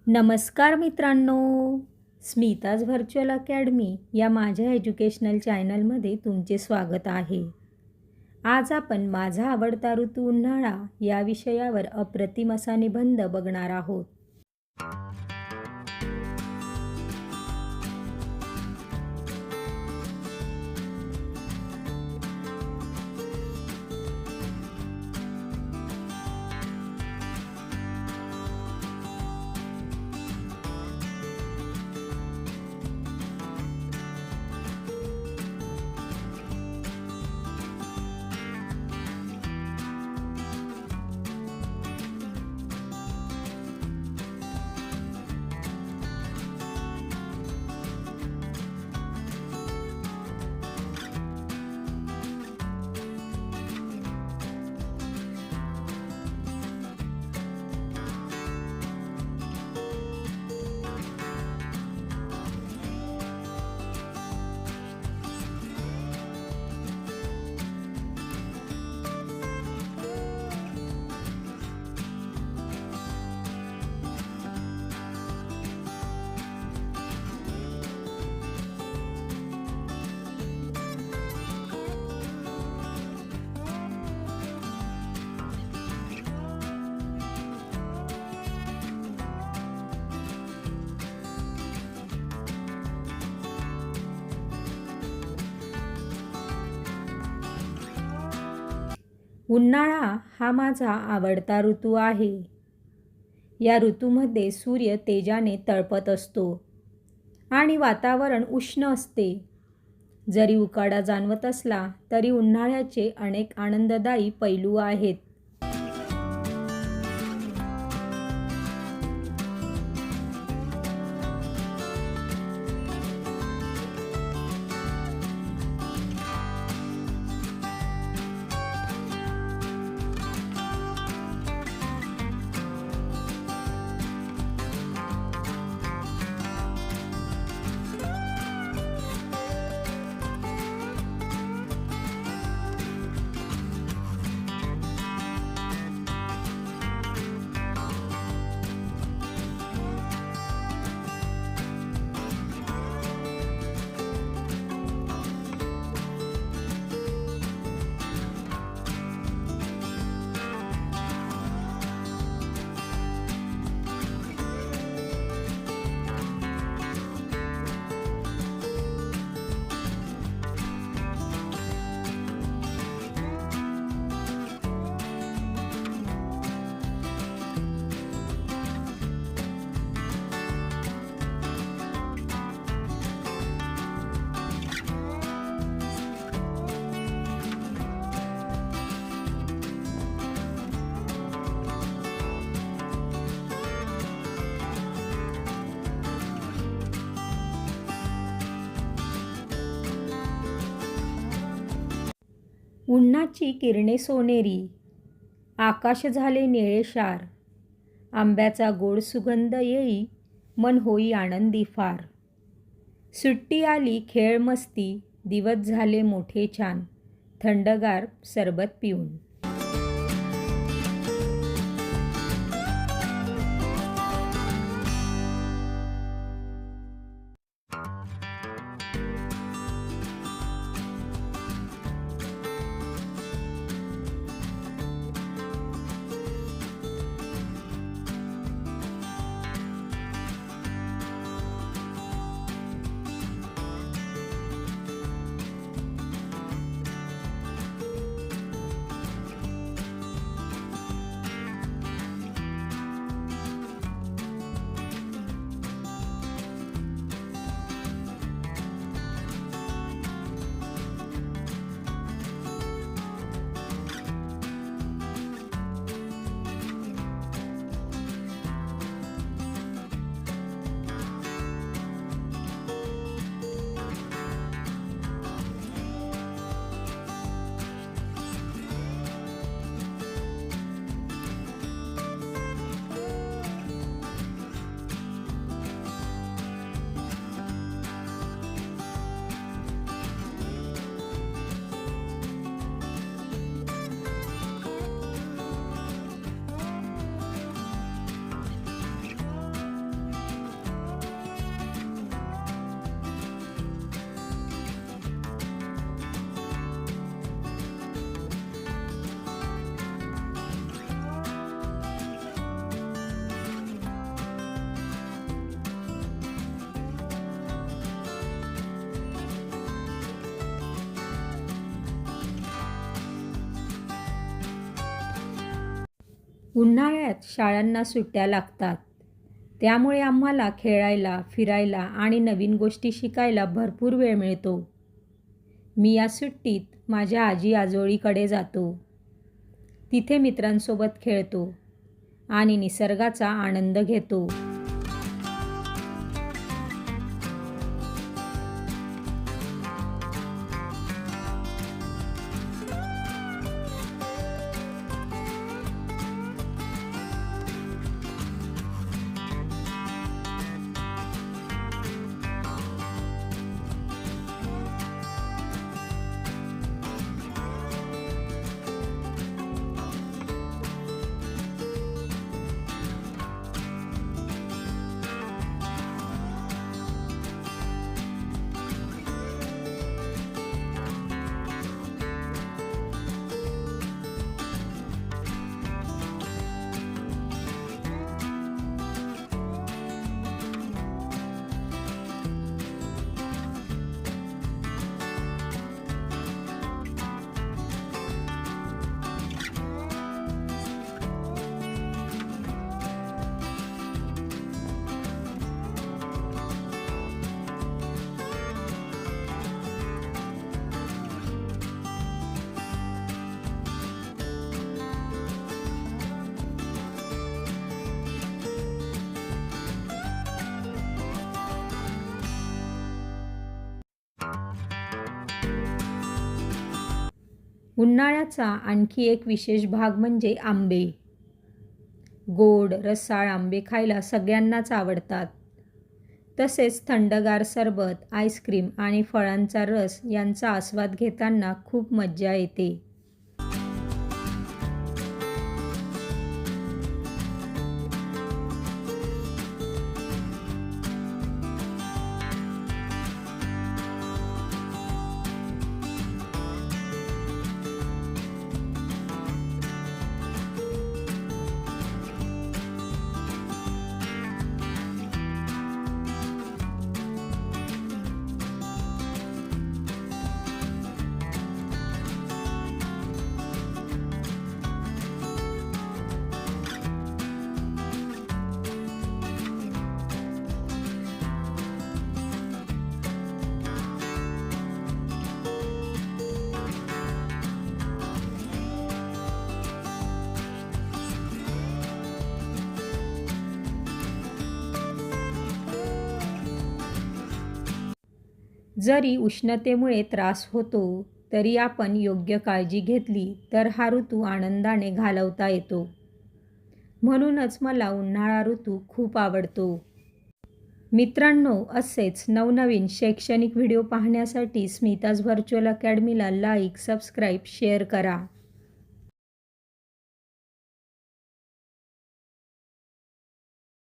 नमस्कार मित्रांनो, Smita's virtual academy या माझ्या एज्युकेशनल चॅनलमध्ये तुमचे स्वागत आहे. आज आपण माझा आवडता ऋतू उन्हाळा या विषयावर अप्रतिम असा निबंध बघणार आहोत. उन्हाळा हा माझा आवडता ऋतू आहे. या ऋतूमध्ये सूर्य तेजाने तळपत असतो आणि वातावरण उष्ण असते. जरी उकाडा जाणवत असला तरी उन्हाळ्याचे अनेक आनंददायी पैलू आहेत. उन्हाची किरणे सोनेरी, आकाश झाले निळेशार. आंब्याचा गोड सुगंध येई, मन होई आनंदी फार. सुट्टी आली खेळ मस्ती, दिवस झाले मोठे छान. थंडगार सरबत पिऊन. उन्हाळ्यात शाळांना सुट्ट्या लागतात. त्यामुळे आम्हाला खेळायला, फिरायला आणि नवीन गोष्टी शिकायला भरपूर वेळ मिळतो. मी या सुट्टीत माझ्या आजी-आजोळीकडे जातो. तिथे मित्रांसोबत खेळतो आणि निसर्गाचा आनंद घेतो. उन्हाळ्याचा आणखी एक विशेष भाग म्हणजे आंबे. गोड, रसाळ आंबे खायला सगळ्यांनाच आवडतात. तसेच थंडगार सरबत, आईस्क्रीम आणि फळांचा रस यांचा आस्वाद घेताना खूप मज्जा येते. जरी उष्णतेमुळे त्रास होतो, तरी आपण योग्य काळजी घेतली तर हा ऋतू आनंदाने घालवता येतो. म्हणूनच मला उन्हाळा ऋतू खूप आवडतो. मित्रांनो, असेच नवनवीन शैक्षणिक व्हिडिओ पाहण्यासाठी स्मिताज व्हर्च्युअल अकॅडमीला लाईक, सबस्क्राईब, शेअर करा.